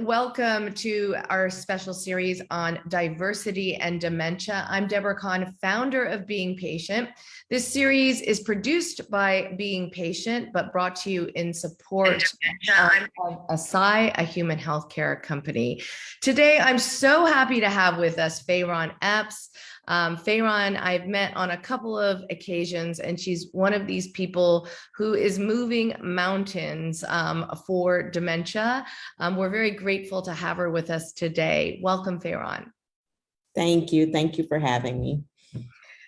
welcome to our special series on diversity and dementia. I'm Deborah Kahn, founder of Being Patient. This series is produced by Being Patient, but brought to you in support of Eisai, a human healthcare company. Today, I'm so happy to have with us Fayron Epps. Fayron, I've met on a couple of occasions, and she's one of these people who is moving mountains for dementia. We're very grateful to have her with us today. Welcome, Fayron. Thank you. Thank you for having me.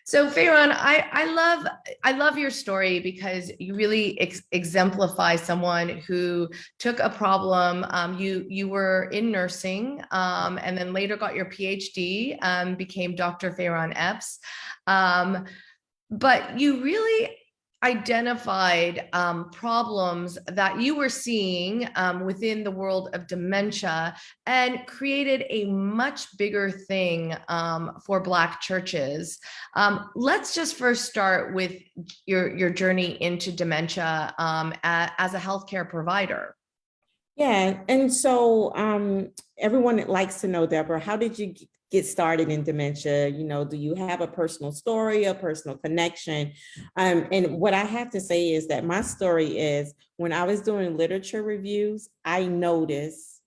So Fayron, I love your story because you really exemplify someone who took a problem. You were in nursing and then later got your PhD, became Dr. Fayron Epps. But you really identified problems that you were seeing within the world of dementia and created a much bigger thing for Black churches. Let's just first start with your journey into dementia as a healthcare provider. Yeah, and so everyone likes to know, Deborah, how did you get started in dementia? You know, do you have a personal story, a personal connection? And what I have to say is that my story is when I was doing literature reviews, I noticed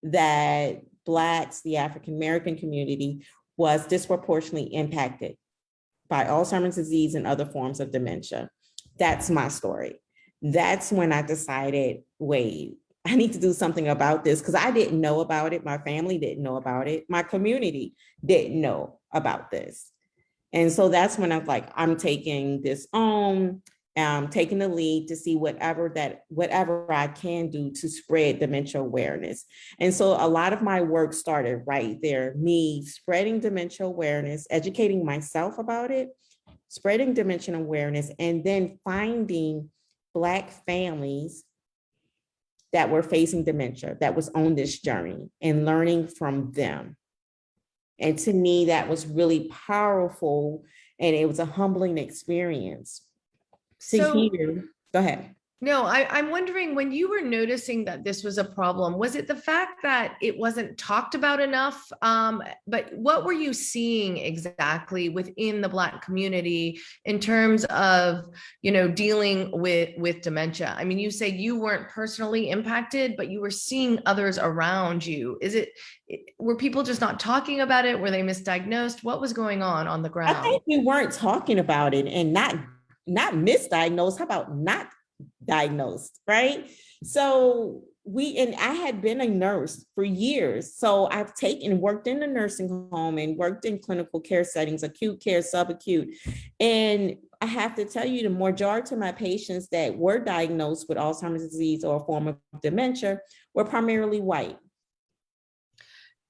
that Blacks, the African American community, was disproportionately impacted by Alzheimer's disease and other forms of dementia. That's my story. That's when I decided, wait, I need to do something about this because I didn't know about it. My family didn't know about it. My community didn't know about this. And so that's when I'm like, I'm taking this on, taking the lead to see whatever I can do to spread dementia awareness. And so a lot of my work started right there, me spreading dementia awareness, educating myself about it, spreading dementia awareness, and then finding Black families that were facing dementia, that was on this journey, and learning from them. And to me, that was really powerful, and it was a humbling experience to hear. Go ahead. No, I'm wondering, when you were noticing that this was a problem, was it the fact that it wasn't talked about enough? But what were you seeing exactly within the Black community in terms of, you know, dealing with dementia? I mean, you say you weren't personally impacted, but you were seeing others around you. Were people just not talking about it? Were they misdiagnosed? What was going on the ground? I think we weren't talking about it, and not misdiagnosed. How about not diagnosed, right? So I had been a nurse for years. So I've worked in the nursing home and worked in clinical care settings, acute care, subacute. And I have to tell you, the majority of my patients that were diagnosed with Alzheimer's disease or a form of dementia were primarily white.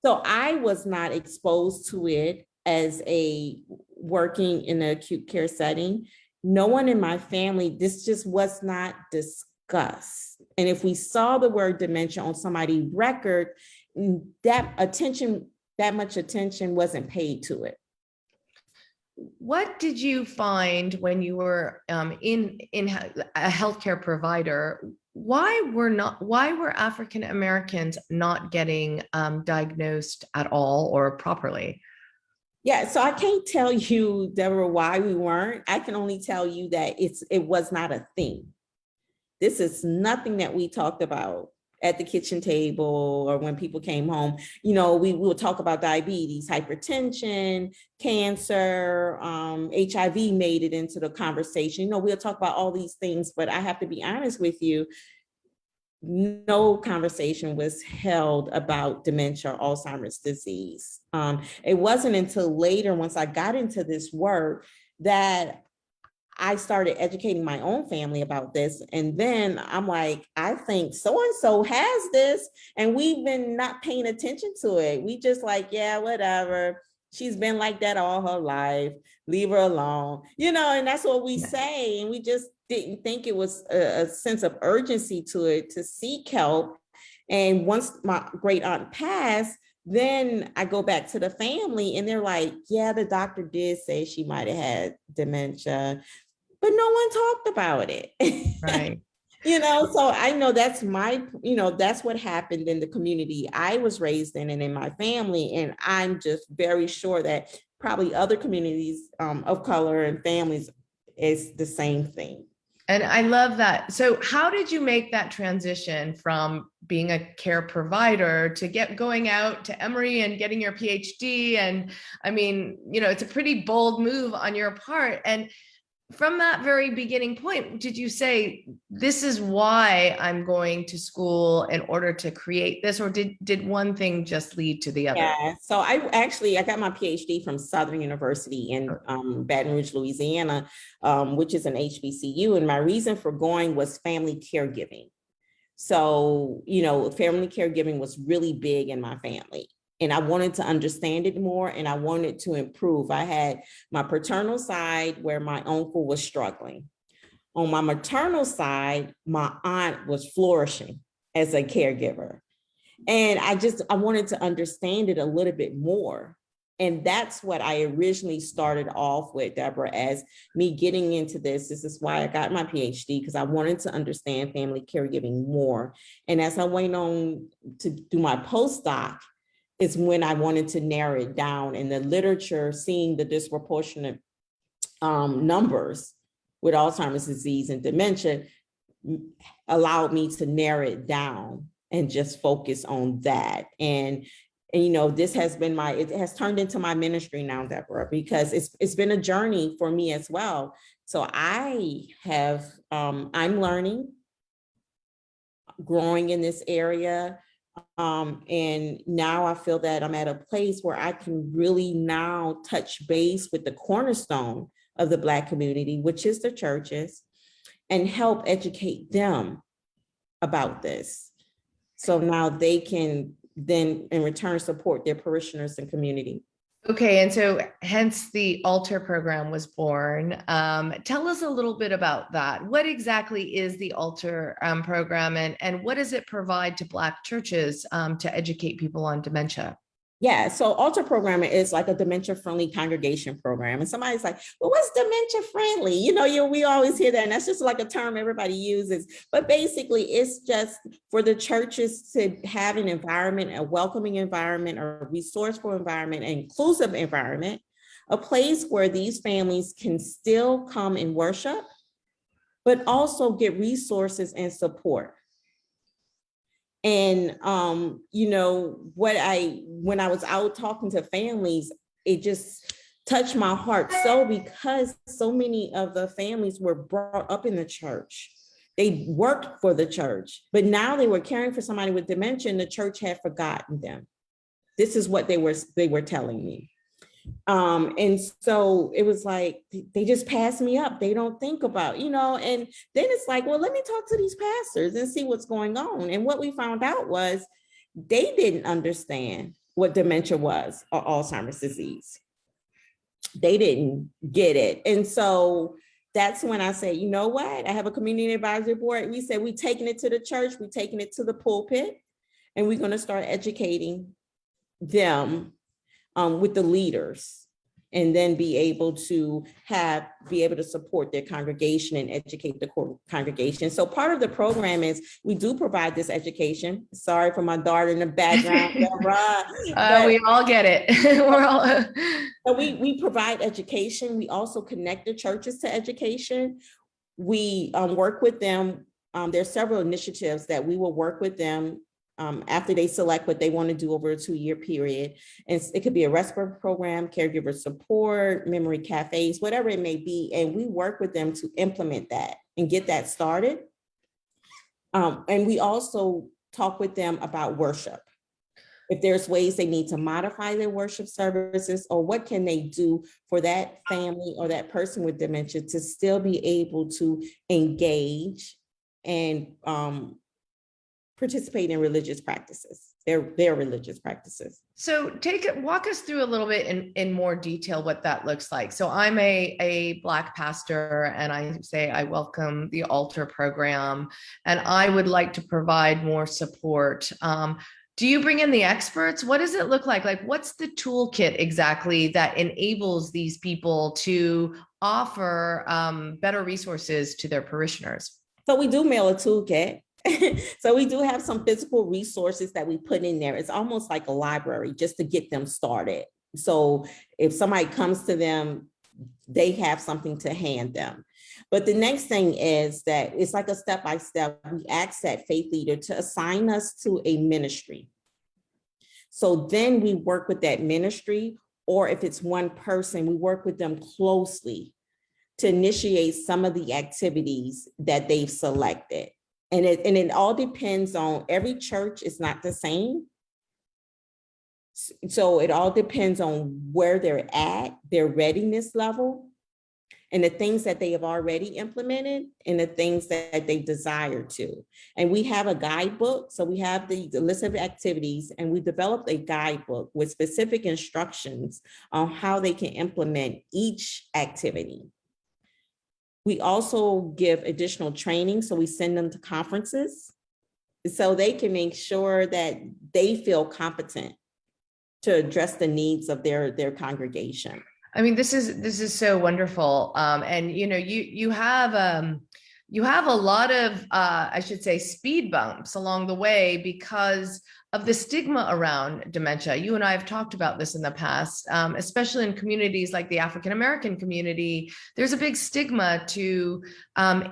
So I was not exposed to it as working in an acute care setting. No one in my family, this just was not discussed. And if we saw the word dementia on somebody's record, that much attention wasn't paid to it. What did you find when you were in a healthcare provider? Why were African Americans not getting diagnosed at all or properly? Yeah, so I can't tell you, Deborah, why we weren't. I can only tell you that it was not a thing. This is nothing that we talked about at the kitchen table or when people came home. You know, we will talk about diabetes, hypertension, cancer, HIV made it into the conversation. You know, we'll talk about all these things, but I have to be honest with you, no conversation was held about dementia or Alzheimer's disease. It wasn't until later, once I got into this work, that I started educating my own family about this. And then I'm like, I think so-and-so has this, and we've been not paying attention to it. We just like, yeah, whatever. She's been like that all her life. Leave her alone. You know, and that's what we say. And we just didn't think it was a sense of urgency to it to seek help. And once my great aunt passed, then I go back to the family and they're like, yeah, the doctor did say she might have had dementia, but no one talked about it. Right. So I know that's that's what happened in the community I was raised in and in my family. And I'm just very sure that probably other communities of color and families is the same thing. And I love that. So how did you make that transition from being a care provider to going out to Emory and getting your PhD? And I mean, it's a pretty bold move on your part. And from that very beginning point, did you say, this is why I'm going to school in order to create this, or did one thing just lead to the other? Yeah, so I got my PhD from Southern University in Baton Rouge, Louisiana, which is an HBCU. And my reason for going was family caregiving. So, family caregiving was really big in my family. And I wanted to understand it more and I wanted to improve. I had my paternal side where my uncle was struggling. On my maternal side, my aunt was flourishing as a caregiver. And I wanted to understand it a little bit more. And that's what I originally started off with, Deborah, as me getting into this. This is why I got my PhD, because I wanted to understand family caregiving more. And as I went on to do my postdoc, is when I wanted to narrow it down. In the literature, seeing the disproportionate numbers with Alzheimer's disease and dementia allowed me to narrow it down and just focus on that. And this has been it has turned into my ministry now, Deborah, because it's been a journey for me as well. So I'm learning, growing in this area. And now I feel that I'm at a place where I can really now touch base with the cornerstone of the Black community, which is the churches, and help educate them about this. So now they can then in return support their parishioners and community. Okay, and so hence the Altar program was born. Tell us a little bit about that. What exactly is the Altar program, and what does it provide to Black churches to educate people on dementia? Yeah, so Altar program is like a dementia-friendly congregation program. And somebody's like, well, what's dementia-friendly? We always hear that, and that's just like a term everybody uses. But basically, it's just for the churches to have an environment, a welcoming environment, a resourceful environment, an inclusive environment, a place where these families can still come and worship, but also get resources and support. And, when I was out talking to families, it just touched my heart because so many of the families were brought up in the church. They worked for the church, but now they were caring for somebody with dementia and the church had forgotten them. This is what they were telling me. And so it was like, they just pass me up. They don't think about, and then it's like, well, let me talk to these pastors and see what's going on. And what we found out was they didn't understand what dementia was or Alzheimer's disease. They didn't get it. And so that's when I say, you know what? I have a community advisory board. We said, we're taking it to the church, we're taking it to the pulpit, and we're going to start educating them with the leaders, and then be able to support their congregation and educate the congregation. So part of the program is we do provide this education. Sorry for my daughter in the background. We all get it. We're all. So we provide education. We also connect the churches to education. We work with them. There's several initiatives that we will work with them after they select what they want to do over a 2-year period. And it could be a respite program, caregiver support, memory cafes, whatever it may be. And we work with them to implement that and get that started. And we also talk with them about worship. If there's ways they need to modify their worship services, or what can they do for that family or that person with dementia to still be able to engage and participate in religious practices, their religious practices. So walk us through a little bit in more detail what that looks like. So I'm a Black pastor, and I say I welcome the Altar program, and I would like to provide more support. Do you bring in the experts? What does it look like? Like, what's the toolkit exactly that enables these people to offer better resources to their parishioners? So we do mail a toolkit. So we do have some physical resources that we put in there. It's almost like a library just to get them started. So if somebody comes to them, they have something to hand them. But the next thing is that it's like a step-by-step. We ask that faith leader to assign us to a ministry. So then we work with that ministry, or if it's one person, we work with them closely to initiate some of the activities that they've selected. And it all depends on, every church is not the same. So it all depends on where they're at, their readiness level, and the things that they have already implemented and the things that they desire to. And we have a guidebook. So we have the list of activities, and we developed a guidebook with specific instructions on how they can implement each activity. We also give additional training. So we send them to conferences so they can make sure that they feel competent to address the needs of their congregation. I mean, this is so wonderful. And you know, you have a lot of I should say speed bumps along the way because of the stigma around dementia. You and I have talked about this in the past, especially in communities like the African American community. There's a big stigma to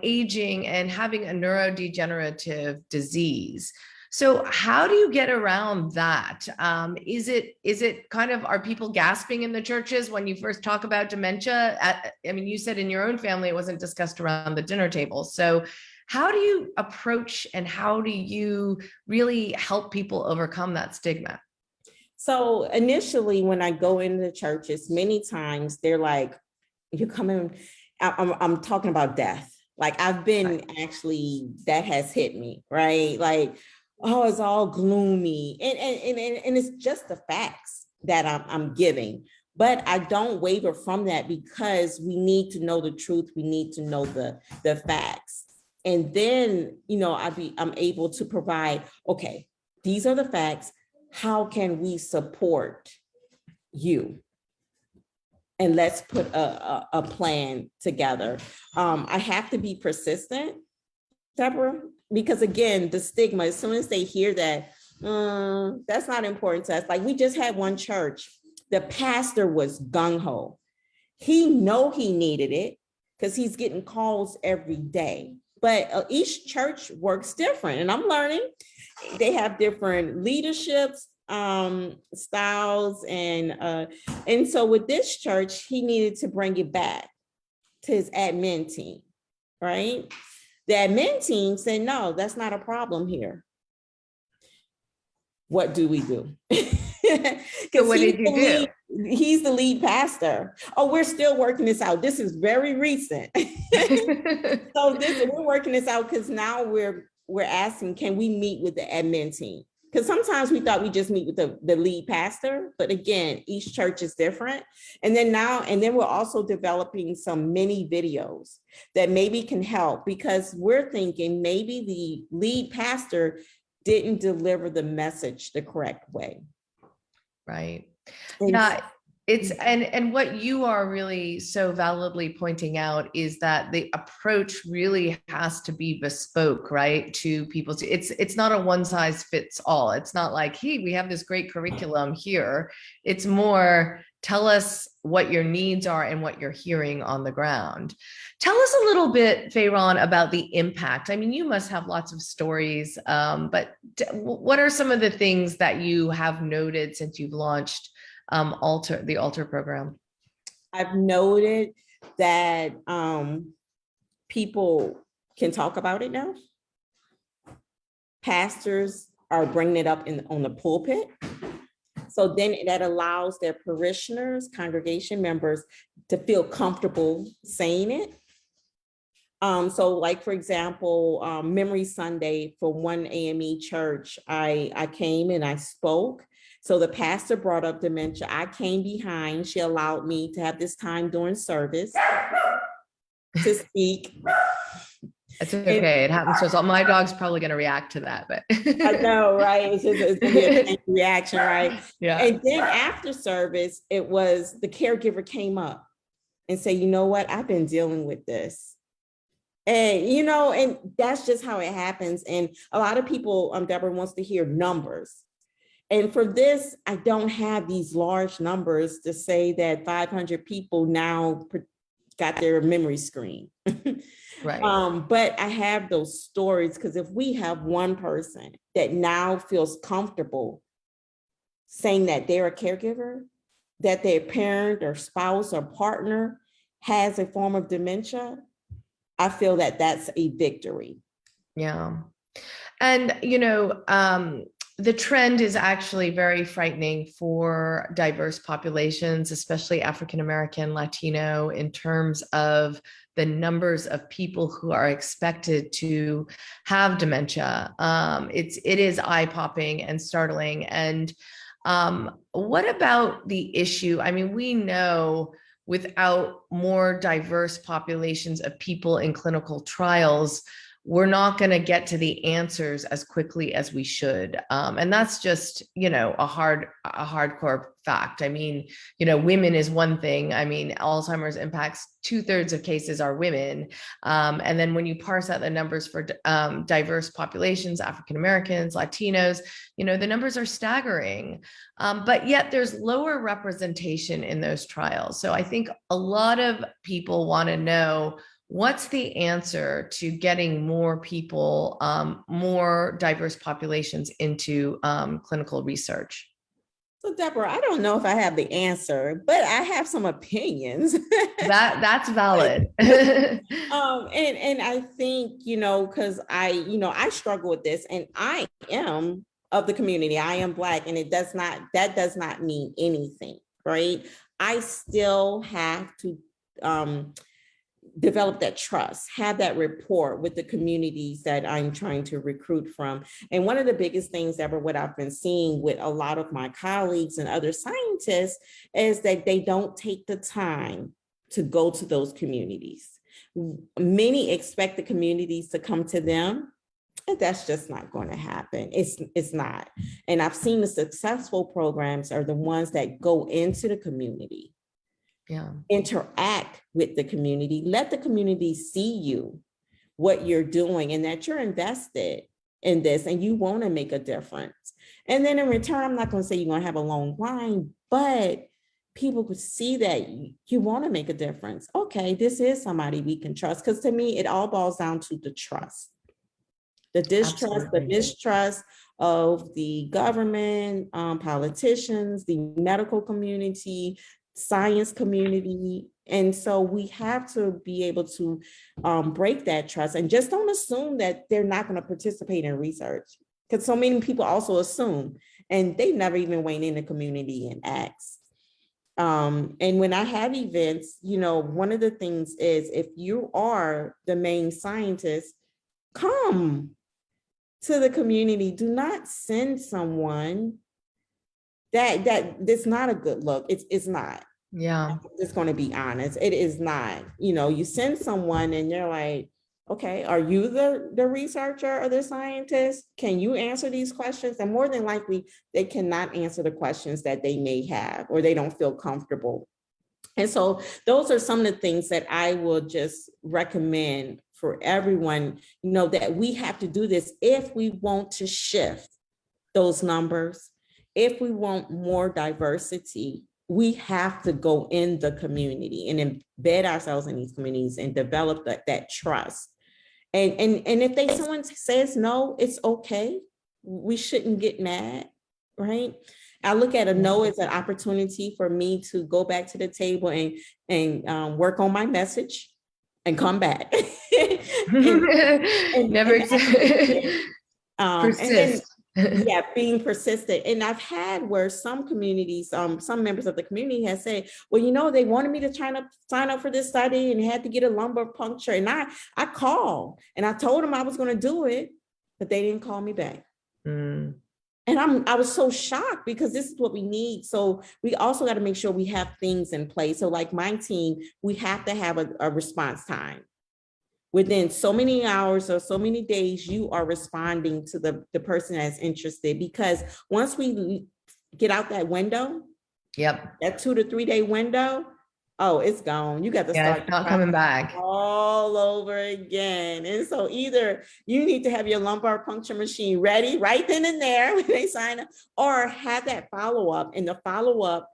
aging and having a neurodegenerative disease. So how do you get around that? Is it kind of, are people gasping in the churches when you first talk about dementia? I mean, you said in your own family it wasn't discussed around the dinner table. So how do you approach and how do you really help people overcome that stigma? So initially, when I go into the churches, many times they're like, "You're coming." I'm talking about death. Like I've been actually, that has hit me, right? Like, oh, it's all gloomy, and it's just the facts that I'm giving. But I don't waver from that because we need to know the truth. We need to know the facts. And then, you know, I'm able to provide, okay, these are the facts. How can we support you? And let's put a plan together. I have to be persistent, Deborah, because again, the stigma, as soon as they hear that, that's not important to us. Like we just had one church, the pastor was gung-ho. He needed it because he's getting calls every day. But each church works different, and I'm learning. They have different leaderships, styles, and so with this church, he needed to bring it back to his admin team, right? The admin team said, no, that's not a problem here. What do we do? So what did you do? He's the lead pastor. Oh, we're still working this out. This is very recent. So we're working this out because now we're asking, can we meet with the admin team? Because sometimes we thought we just meet with the lead pastor, but again, each church is different. And then we're also developing some mini videos that maybe can help, because we're thinking maybe the lead pastor didn't deliver the message the correct way. Right. Yeah. It's and what you are really so validly pointing out is that the approach really has to be bespoke, right? To people. It's not a one size fits all. It's not like, hey, we have this great curriculum here. It's more, tell us what your needs are and what you're hearing on the ground. Tell us a little bit, Fayron, about the impact. I mean, you must have lots of stories, but what are some of the things that you have noted since you've launched the Alter program? I've noted that people can talk about it now. Pastors are bringing it up on the pulpit. So then that allows their parishioners, congregation members, to feel comfortable saying it. So like, for example, Memory Sunday for one AME church, I came and I spoke. So the pastor brought up dementia. I came behind. She allowed me to have this time during service to speak. It's okay. It happens. So my dog's probably going to react to that, but I know, right? It's going to be a reaction, right? Yeah. And then after service, it was the caregiver came up and said, you know what? I've been dealing with this. And, you know, and that's just how it happens. And a lot of people, Deborah, wants to hear numbers. And for this, I don't have these large numbers to say that 500 people now got their memory screen. Right. But I have those stories, because if we have one person that now feels comfortable saying that they're a caregiver, that their parent or spouse or partner has a form of dementia, I feel that that's a victory. Yeah. And, you know, the trend is actually very frightening for diverse populations, especially African American, Latino, in terms of the numbers of people who are expected to have dementia. It is eye-popping and startling. And what about the issue? I mean, we know without more diverse populations of people in clinical trials, we're not going to get to the answers as quickly as we should. And that's just, you know, a hardcore fact. I mean, you know, women is one thing. I mean, Alzheimer's impacts 2/3 of cases are women. And then when you parse out the numbers for diverse populations, African Americans, Latinos, you know, the numbers are staggering. But yet there's lower representation in those trials. So I think a lot of people want to know, what's the answer to getting more people, more diverse populations into clinical research? So Deborah, I don't know if I have the answer, but I have some opinions. That's valid. And I think, you know, because I struggle with this, and I am of the community. I am Black, and that does not mean anything, right? I still have to develop that trust, have that rapport with the communities that I'm trying to recruit from. And one of the biggest things, Deborah, what I've been seeing with a lot of my colleagues and other scientists is that they don't take the time to go to those communities. Many expect the communities to come to them, and that's just not going to happen. It's not. And I've seen the successful programs are the ones that go into the community, interact with the community, let the community see you, what you're doing, and that you're invested in this and you want to make a difference. And then in return, I'm not going to say you're going to have a long line, but people could see that you want to make a difference. Okay, this is somebody we can trust. Because to me, it all boils down to the trust. The distrust, the mistrust of the government, politicians, the medical community, science community. And so we have to be able to break that trust, and just don't assume that they're not going to participate in research, because so many people also assume, and they never even went in the community and asked. And when I have events, you know, one of the things is, if you are the main scientist, come to the community. Do not send someone that's not a good look. It's not. Yeah. I'm just going to be honest. It is not. You know, you send someone and you're like, okay, are you the researcher or the scientist? Can you answer these questions? And more than likely, they cannot answer the questions that they may have, or they don't feel comfortable. And so those are some of the things that I will just recommend for everyone, you know, that we have to do this if we want to shift those numbers. If we want more diversity, we have to go in the community and embed ourselves in these communities and develop that trust. And if someone says no, it's okay. We shouldn't get mad, right? I look at a no as an opportunity for me to go back to the table and work on my message and come back. and Never persist. Yeah, being persistent. And I've had where some communities, some members of the community have said, well, you know, they wanted me to sign up for this study and had to get a lumbar puncture. And I called and I told them I was going to do it, but they didn't call me back. And I was so shocked, because this is what we need. So we also got to make sure we have things in place. So like my team, we have to have a response time. Within so many hours or so many days, you are responding to the person that's interested. Because once we get out that window, that 2 to 3 day window, Oh, it's gone. You got to Yeah, start it's not coming back. all over again. And so either you need to have your lumbar puncture machine ready right then and there when they sign up, or have that follow-up. And the follow-up,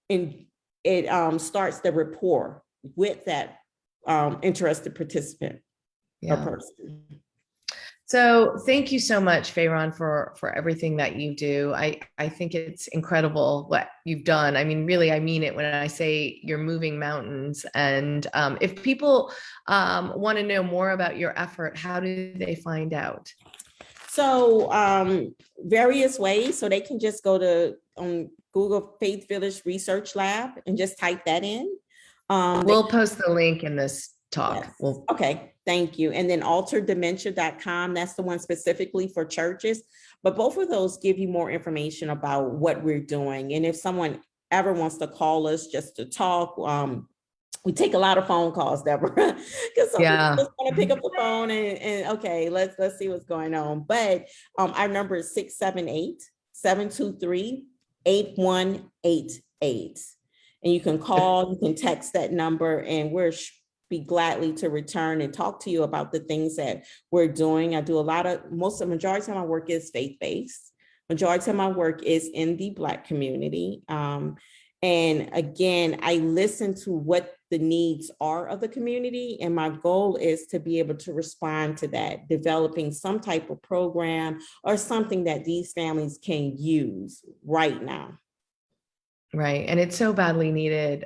and it starts the rapport with that interested participant or Yeah. person. So thank you so much, Fayron, for everything that you do. I think it's incredible what you've done. I mean, really, I mean it when I say you're moving mountains. And if people want to know more about your effort, how do they find out? So various ways. So they can just go to Google Faith Village Research Lab and just type that in. We'll post the link in this talk. Yes. Okay, thank you. And then alterdementia.com, that's the one specifically for churches. But both of those give you more information about what we're doing. And if someone ever wants to call us just to talk, we take a lot of phone calls, Deborah, because some people just want to pick up the phone and okay, let's see what's going on. But our number is 678-723-8188. And you can call, you can text that number, and we're be gladly to return and talk to you about the things that we're doing. I do a lot of, majority of my work is faith-based. Majority of my work is in the Black community. And again, I listen to what the needs are of the community. And my goal is to be able to respond to that, developing some type of program or something that these families can use right now. Right. And it's so badly needed.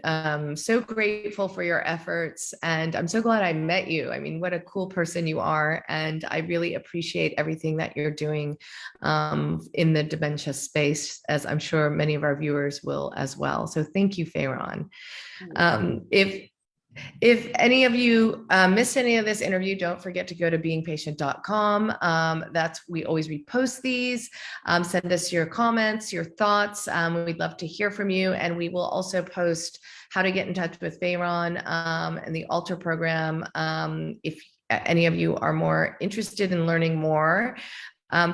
So grateful for your efforts. And I'm so glad I met you. I mean, what a cool person you are. And I really appreciate everything that you're doing in the dementia space, as I'm sure many of our viewers will as well. So thank you, Fayron. If any of you missed any of this interview, don't forget to go to beingpatient.com. We always repost these. Send us your comments, your thoughts. We'd love to hear from you. And we will also post how to get in touch with Fayron and the Alter program if any of you are more interested in learning more.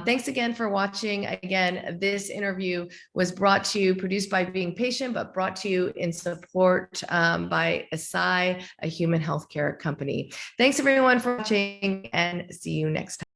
Thanks again for watching. Again, this interview was produced by Being Patient, but brought to you in support by Eisai, a human healthcare company. Thanks everyone for watching, and see you next time.